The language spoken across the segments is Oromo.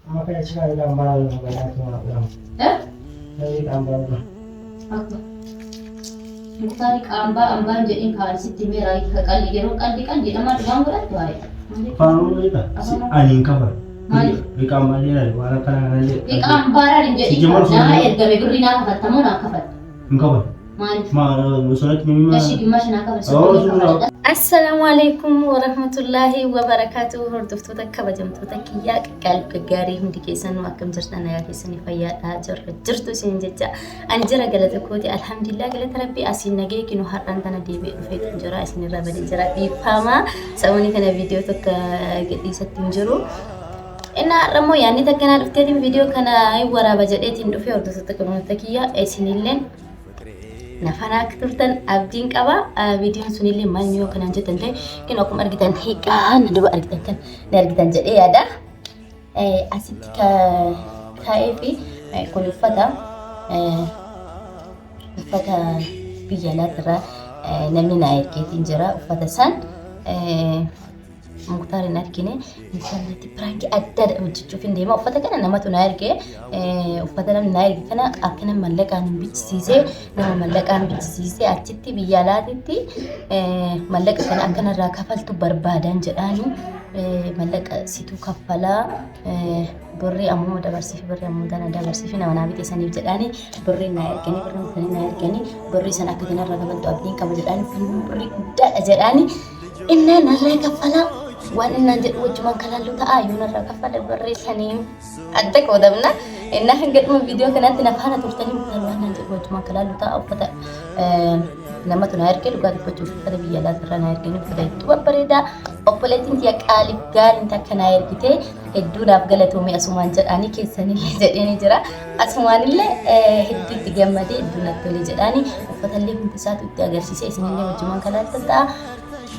Makanya sekarang gambar banyak orang. Dari gambar. Aku. Mukari amba jadi kali situ merah kali dia nama doang berat tuh ay. Paano itu? Si aning kabar. Di kamar dia ada orang kan ada. Di kamar ada jadi nah edga meguri nak kafat tamu nak kafat. Kabar. Musolat mimma. Tashi dimash nak kafat. Assalamualaikum warahmatullahi wabarakatuh. Hordoftoota kabajamtoota kiyyaa qalbii gaarii hundi keessanuu akkam jirtan nagaa keessanii fayyaadhaa jirtu isin jecha ani jira galata kooti alhamdulillah galata rabbii asiin nagee kinu har'aan tana deebi'ee dhufee jira isin irraa badee jira dhiifama sababni kana viidiyoo tokko gadhiisatti hin jiru. Inna rammoo yaanni takkanaa dhufteetiin viidiyoo kana waraaba jedheetiin dhufee hordoftoota kabajamtoota kiyyaa isinilleen nafana turtan abdiin qaba viidiyoon sunillee maal yoo kanaan jettan ta'e kin akkuma argitan hiiqaan duba argitan kan argitan jedhee yaada asitti kaa'ee fi kun uffata biyya alaatirraa namni na ergeetiin jira uffata san Muktaarin argine intalatti piraanki adda hojjechuuf hin deema uffata kana namatu na erge uffata namni na erge kana akkana mallaqaan bichisiisee nama mallaqaan bichisiisee achitti biyya alaatitti mallaqa kana akkanarraa kafaltu barbaadan jedhaani mallaqa situ kaffalaa birrii ammoo dabarsiif birrii ammoo dana dabarsiif nama naa bitee saniif jedhaani birrii na erganii birrii mutanii na erganii birrii sana akka kanarraa kafaltu abdiin qaba jedhaani birrii guddaadha jedhaani inna narraa kaffalaa waan innan jedhu wajjumaan kalaallu ta'a yoo narraa kaffala barreessanii adda qoodamna inna hangadhuma viidiyoo kanatti nafaana turtanii waan nan jedhu wajjumaan kalaallu ta'a uffata namatu na erge dhugaa dubbachuuf uffata biyya alaatirraa na erganii uffata hedduu babbareedaa obboleettiin tiya qaaliif gaariin takka na ergite hedduudhaaf galatoomee asumaan jedhaanii keessanillee jedheenii jira asumaanillee hedduutti gammadee hedduu natti tolee jedhaanii uffatallee hundi isaatu itti agarsiise isinillee wajjumaan kalaaltan ta'a.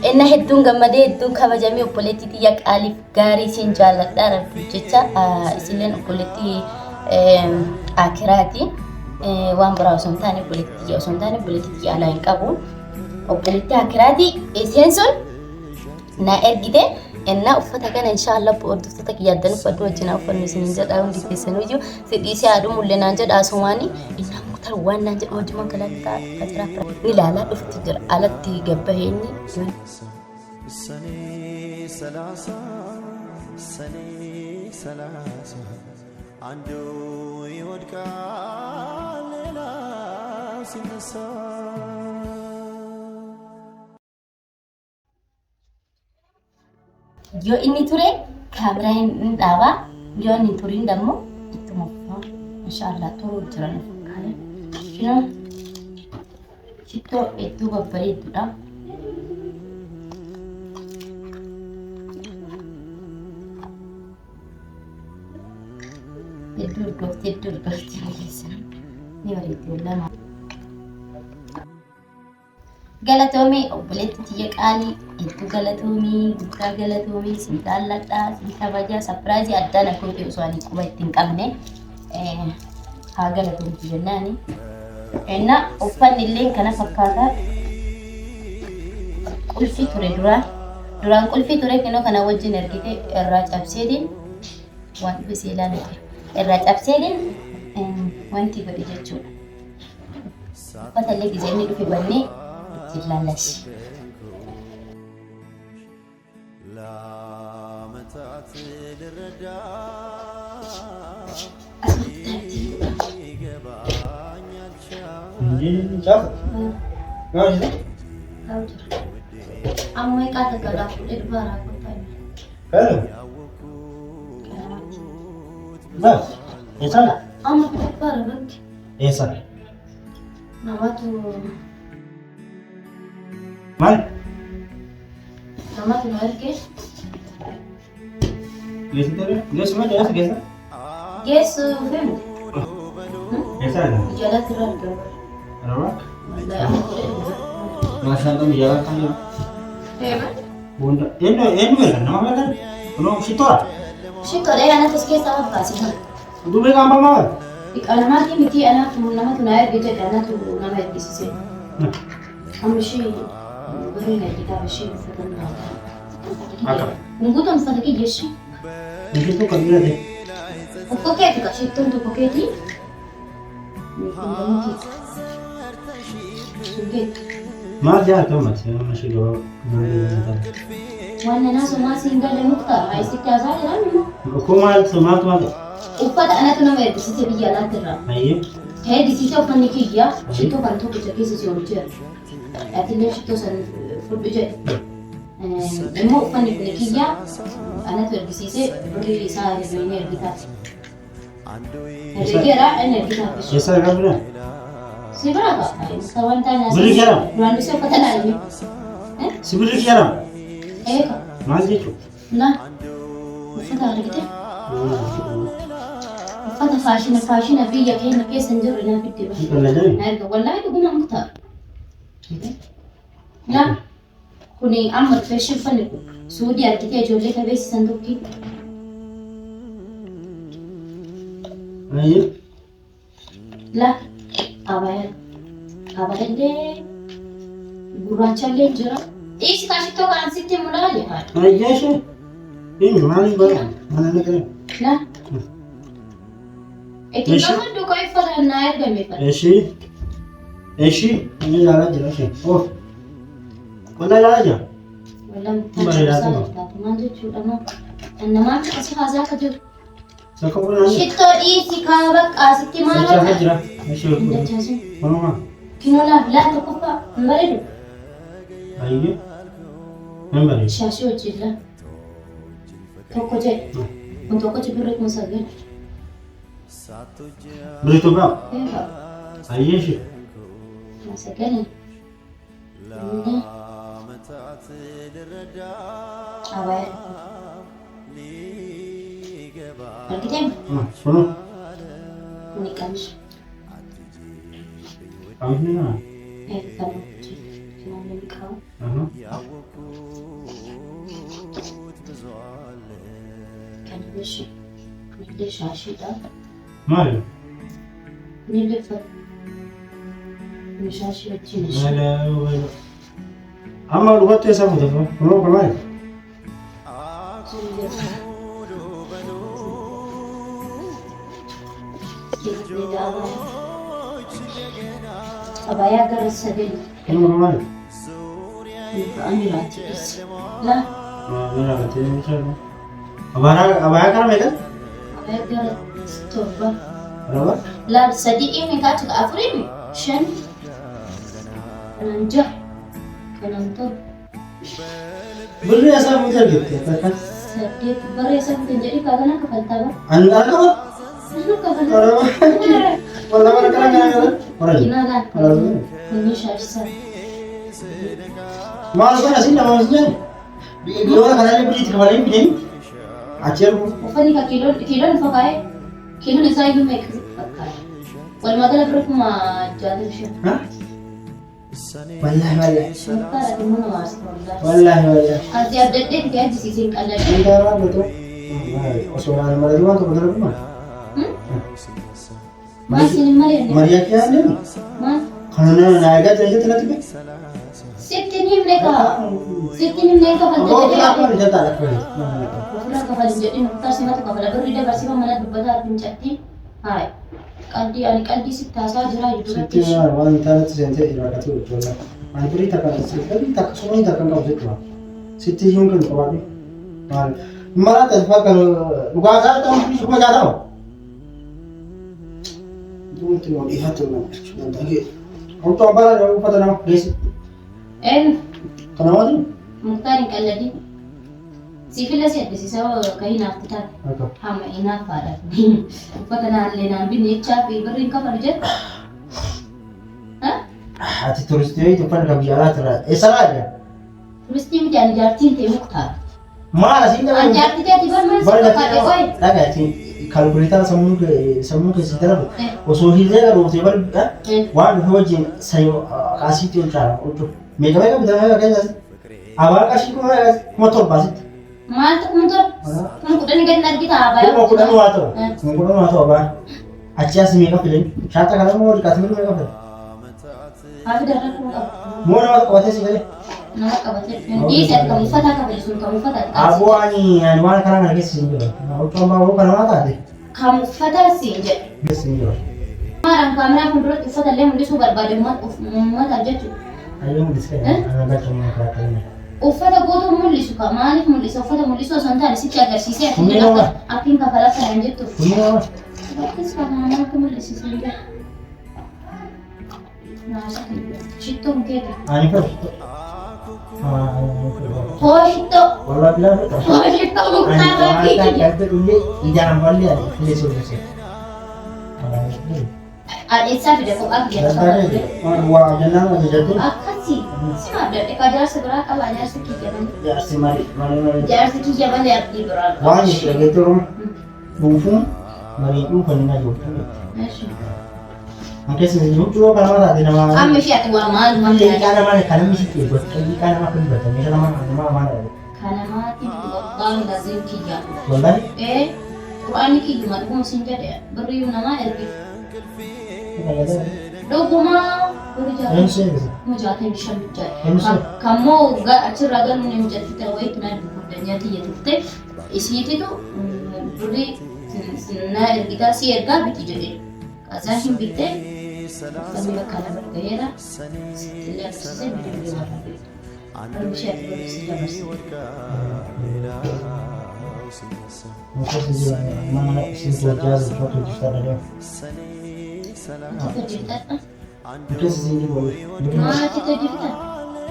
Inna hedduun gammadee hedduun kabajamee obboleettii tiyya qaaliif gaarii isin jaalladha rabbi jecha isinleen obboleettii akiraati waan biraa osoo hin taane obboleettii tiyya osoo hin taane obboleettii tiyya alaa hin qabu obboleettii akiraati isheen sun na ergite inna uffata kana inshaallah hordoftoota kiyyaaddan uffadhu wajjinaa uffannu isin jedha hundi keessanuyyuu sidhiisee haadhumullee naan jedha asumaanii inna waan naan jedhu wajjumaan kalaaltaa kajira ni ilaalaa dhufti jira alatti gabbaheenni አንዱ ይወድቃል ሌላ ሲነሳ yoo inni ture kaameraan hin dhaaba yoo inni turiin dammoo ittuma inshaallah turuu jiran fakkaata Cittoo hedduu babbareedduudha. Hedduu urgooftii mul'isa. Ni bareeddi lama. Galatoomii obboleettii tiyya qaalii hedduu galatoomii guddaa galatoomii sin jaalladhaa sin kabajaa sapiraayizii addaan akka ta'e osoo ani quba ittiin qabne haa galatoomti jennaani. Enna uffanni illee kana fakkaata qulfii ture duraan qulfii ture kenoo kana wajjin ergite irraa cabseedin waan dhufe ilaalate irraa cabseedin wanti godhe jechuudha. Uffata illee gizee inni dhufe bannee itti ilaalashi. Siapa? Nggak sih? Tahu je. Amai kata kalau aku di luar aku tanya. Kalau? Mas, sana? Amai kata barat. Sana. Nama tu. Mana? Nama tu mana ke? Gas itu ya? Gas mana? Gas? Gas film. Sana? Jalan terang ke. Apa? Masa kamu jalan kan ya? Bunda, ini mana? Nama mana? Belum situ ah? Situ deh, anak terus kita apa sih? Itu mereka apa mau? Anak mati miti anak tu nama tu naik beja anak tu nama itu sih. Kamu sih, beri lagi kita sih foto. Apa? Nunggu tu mesti lagi yes. Itu kan dia deh. Kokeeti ka shittoon tokko keeti. maal jaallatu ummati shiloo Waan nanaa somaa siin galle muktaa haisitti haasaa jiran immoo. ko maaltu Uffata anatu nama eebbisiise biyya alaatti irraa. ayyee Eebbisiise uffanni kiyyaa shittoo kan tokko isa keessa si oolcheera. Atillee shittoo san fudhu jedhe. Immoo uffanni kun kiyyaa anatu eebbisiise birrii isaa hirreenya ergitaati. Herregeera inni ergitaati. eessa qabna Si bira ka? Tawan tanya. Birrii jedhama? Duraan dursee uffata naanni. si birrii jedhama Eeka. maal jechuudha Na. Uffata argite? Uffata faashina biyya keenya keessa hin jirre na fitte ba. qalladame Na erga wallahi dhuguma muktaa. Na. Kuni amma fashion uffanni kun suudii argitee ijoollee qabeessisan tokki. ayyee La. Abayallee gurraachallee jira. Dhiisi kaashittoo kan sitti mul'aale haadha. ayyee ishee inni maaliif bara mana nagare Na. Itti gammadu koo uffata naa ergame fadha. eshi inni ilaalaa jira ishee oof qonna ilaalaa jira Wallan taasisaa maal jechuudha moo namaan asii haasaa akka jiru. sakka qonnaa Shittoo dhiisi kaa bakka asitti maal jira akka jira ishee dachaasin. qonnaa Kinoolaaf laata qofa hin bareedu. ayyee hin bareedu Shaashii wajjin la. Tokko jedhe. Kun tokko birrii kuma sagal. birrii tokko Eegaa. ayyee ishee Kuma sagali. Inni. Abaya. Argiteen sunu ni qamshi. qaamni naa Eegaa kan hojii. Kinoonni ni qabu. Kan bishi. Nillee shaashiidha. maali Nillee uffata. Ni shaashii wajjin ishee. maali amma dhugaatti eessa fuute kunoo kun maali Abaya gara sadeen kunoo kun maali ani raatti dhisse. La ni ragatee jechuudha abaayaa kana meeqa abaya gara torba. raba La sadii inni kaatu afurii shan kanan jaha kanan torba birrii eessaa fuute argite akkas saddeet barreessa kan jedhi kaagana kafaltaa bara. ani argama raba walla bara kana gara bara Kinaadhaan inni shaashisaa. maal kana siin nama hoosneen yoo kanallee birrii itti kafalee fideen achi ergu Uffanni ka kiiloon ifa kaa'ee kiiloon isaa iyyuu meeqa fakkaata. Walumaa gala bira kuma 65. wallahi Shurtaadha dhimma namaa as ta'uudhaan. wallahi Ati abdadhee itti addisiisiin qalladhe. Indara betul. Osoo maal malee waan tokko dalagu maal? Maal siin hin mari'anne? Mariyaa kee aannan Maal? kana naa egaa ta'ee natti be. Sitti hin himne kaa. Sitti hin himne kafalta Koo jedhee. kila koo jata ala koo. Ofirraa kafalin jedhin muktaar simatu kafala. Birrii dabarsiifama mana dubbataa argin catti. Haay. Qalbii ani qalbii sitti haasaa jira duratti. Sitti waan taanatti seentee iraakati hojjonna. Ani birii takka sumanii takka qabu sitti waan. Sitti hiyyuun kan qabaadhu. Maal? Mara tasfaa kan dhugaasaa ta'u bisu koo jaatama. Duumti moo dhiyaatu nama jechuudha. Dhagee. Wantoota abbaa dha uffata nama geessi. Eenyu? Kana maati? Muktaar hin qalladin. Siifila si addisiisa ka hinaafti taate. Akka. Hamma hinaafaadha. Uffata naallee naan binne jechaa fi birriin kafalu jedhu. Ati turistii uffata kan biyya alaatti irraa eessa laadda? Turistii miti ani jaartiin ta'e muktaar. Maal asiin Ani dabalu? jaartii ta'e barmaan si fakkaate qoy. Dhagaati kalkuleetaa sammuu keessi dalagu osoo hiilee garuutee bal'aa waan dhufe wajjin kaasiitti hojjaa hojjuu. Meeqa bitamee keessas abaa qarshii kuma torbaasitti. Maaltu kun tor? Kun kudhanii gadi argita abaayaa. Kuma kudhan waa ta'u. Kuma kudhan waa ta'u abaan. Achi as meeqa fidan? Shaata kana moo dhiqaati meeqa fidan? Hafi darra kun qabu. Moo nama qabatee si galee? Nama qabatee. Dhiisi akka uffata akka bilisuun kan uffata. Aboo ani waan kana keessa hin jiru. Hojjaan baaboo kana maa taate? Kamu uffata siin jedhe. Bes ni jira. Maaraan kaameraa fuulduratti uffata illee mul'isuu barbaade uummata jechuudha. Ayo mul'isa ana gaacha mana kaatanii. Uffata guutuu mul'isu ka maaliif mul'isa uffata mul'isuu osoo hin taane sitti agarsiisee akkiin kafalaa kanaan jettu. Bakkis kana akka mul'isiisan jedha. Shittoon keeti. Ani fedha. Shittoo. Walaa bilaa fedha. Shittoo muktaarraa Ani waan kan illee ijaan wallee ani illee soorese. Eessaa fide kophaa Waan waa jennaan waan jedhu. akkasii si maaddadhe ka jaarsa biraa qaba jaarsa kiyya malee. Jaarsi malee. Jaarsa kiyya malee abdii biraa qaba. Waan itti dhageetti oromoo dhuunfuun mariidhuu kan inni ajootu. Anche se non tu kana mara di nama. Amma ishee ati waa maal maal Illee kana mara kana misi ke gosa kana mara kun bata me kana mara. kana maati qaan lazim kiyya. Wallahi. Qur'aanni kiyya madhuma sin jedhe birriyu namaa erge. Dhuguma buri jaatu. Mujaatiin shan kammoo achirraa galuun hin jettite wayitu na dubbadanya tiyya turte isiititu birri na ergitaa si ergaa biti jedhe. Azaan hin bitte kami bakka lama gaheera illee agarsiisee bidiyoon warra Harbi ishee ati barreessii dabarsi. Mungkin sih mana sih belajar sesuatu di sana dia. Mungkin sih ini boleh. Mana kita kita?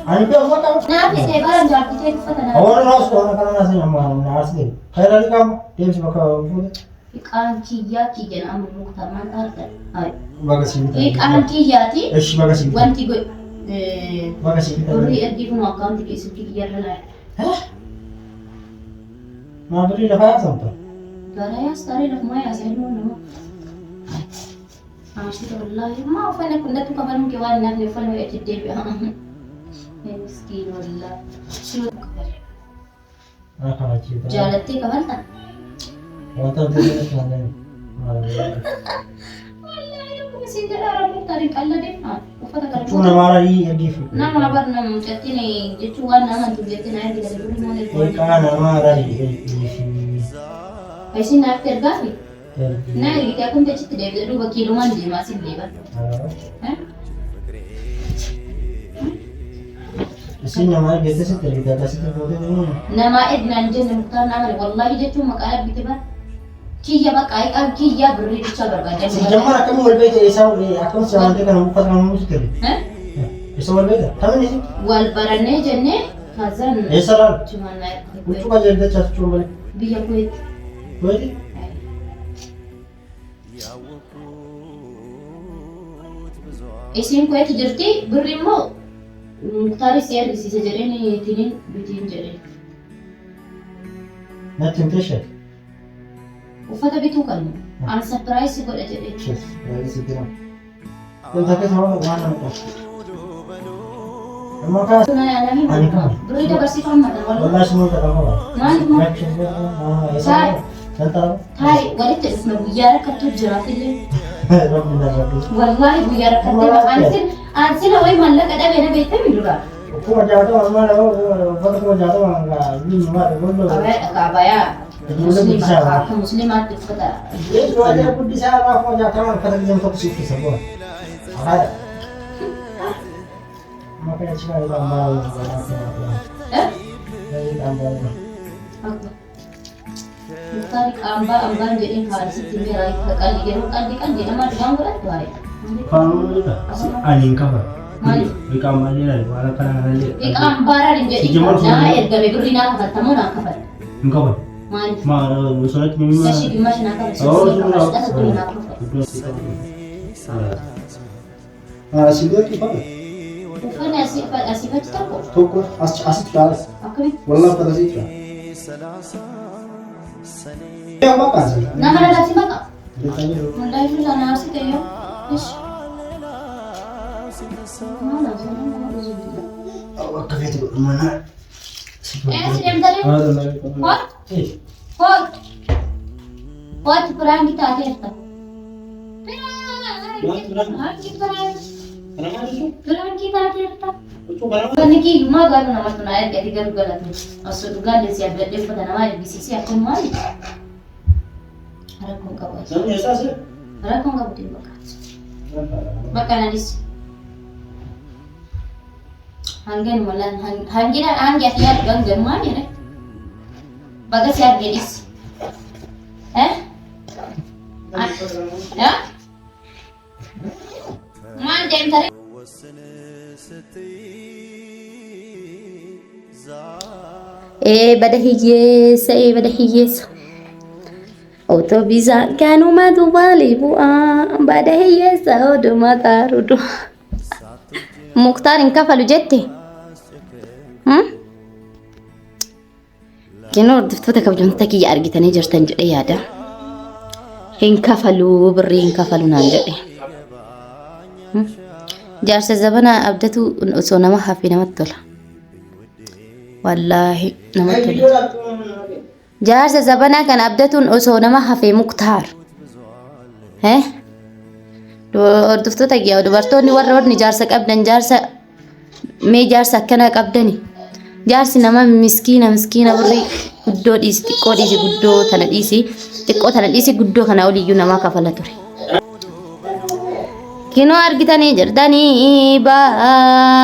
Ani pun apa tahu? Nah, kita barang jalan kita itu kan. Orang orang kalau nasi nama nasi. Kayak tadi kamu dia bisa pakai food. Ikan kiyya nama muktaman arda. Bagus sih. Ikan kiyya ti. Bagus sih. Wanti gue. Bagus sih. Beri erdi pun akam ti kisah kiyya rela. Nah beri dah sampai. Daraya stari dah maya saya dulu. Masih wallahi ma ufanya kunda tu kabar mungkin wan nak ufanya ya jadi be. Miskin wallah. Shoot kabar. Kalau cerita. Jalati kabar tak? Wanita dia sebenarnya. Wallahi aku masih ada orang tarik Allah deh. Ufata kalau. Cuma marah ini dia. Nama kabar nama jadi ni jechuan nama tu jadi naik kita dulu mana. Ikan marah ini. Aisyah nak tergafi. Nah, kita pun tak cerita dia dulu berkiloman je masih lebar. Isi nama kita sih terlibat kasih terbuat ini. Nama Ednan je nama nama wallahi dia cuma kalau gitu bah. Kia pakai kia beri bicara berbagai. Sejamar kamu berbeda esau aku selama itu kan bukan kamu musik ni. Esau berbeda. Kamu ni sih? Wal barane jenne Hazan. Esau. Cuma naik. Untuk aja dia cakap cuma boleh. Biar kuit. Boleh? Isin kuit jirti berimu. Tarik siar di sisi jari ni tinin bitin jari. Nak temptation. Ufata bitu kan. An surprise sih boleh jadi. Yes, dari situ. Dan tapi sama mana tu? Maka Ani kan. Beri dah bersifat macam wallahi semua tak apa. Mana? Sai. Tahu. Hai, wali tu isma buyara katu jeratil. Alhamdulillah. Wallahi buyara katu. Ansil awal malah kada bena bete milura. Aku macam tu orang mana aku macam tu orang ni mana bodoh. Kabaya. Muslimat itu kata. Ini dua aja pun di sana aku macam tu orang kata dia untuk sufi semua. Ada. Makanya cakap itu amal. Jadi amal. Tarik amba jadi harus tinggal kali dia nama dengan berat tu hari. Kalau itu aning kabar. Mali. Ika mali lah. Walau kadang-kadang dia. Ika ambara jadi nah erga beri nak kata tamu nak kata. Engkau apa? Mali. Solat ni memang. Saya bimas nak kata. Oh, sudah. Sibuk apa? Bukan asif aja tak kok. Toko asik sekali. Aku ni. Wallah pada situ. Ya apa sih? Nama ada si baka. Ditanya dulu. Mulai dulu lah nasi kayo. Yes. Mana sana mana dulu. Awak kafe tu mana? Sedang tadi. What? What? What perang kita ada apa? Perang kita. Perang kita ada apa? Kan ki rumah kan nama tu naik jadi garu-garu tu. Asal garu siap dia pada nama bisisi aku mali. Rakkoon qabu. Namni eessaa si? Rakkoon qabu deemu bakka nanis. Hanggan malaan hangina hangi ati yaadu hanggan maal jedhe baga si argedis. Maal deemtare? Bada hiyyeessa bada hiyyeessa. Otobisa kanuma dubali bu'aa bada hiyyeessa oduma taarudu. Mukhtaar hin kafalu jette. Kenoo hordoftoota kabajamtoota kiyya argitanii jirtan jedhee yaada. Hin kafalu birrii hin kafalu naan jedhe. Jaarsa zabanaa abdatu osoo nama hafe namatti tola. Wallaahi namatti tola. Jaarsa zabanaa kan abdatuun osoo nama hafe Mukhtaar. Hordoftoota kiyya dubartoonni warri jaarsa qabdan jaarsa mee jaarsa akkana qabdani. Jaarsi nama miskiina birrii guddoo dhiisi xiqqoo dhiisi guddoo tana dhiisi xiqqoo tana dhiisi guddoo kana oliyyuu namaa kafala ture. Kinoo argitanii jirtanii baa.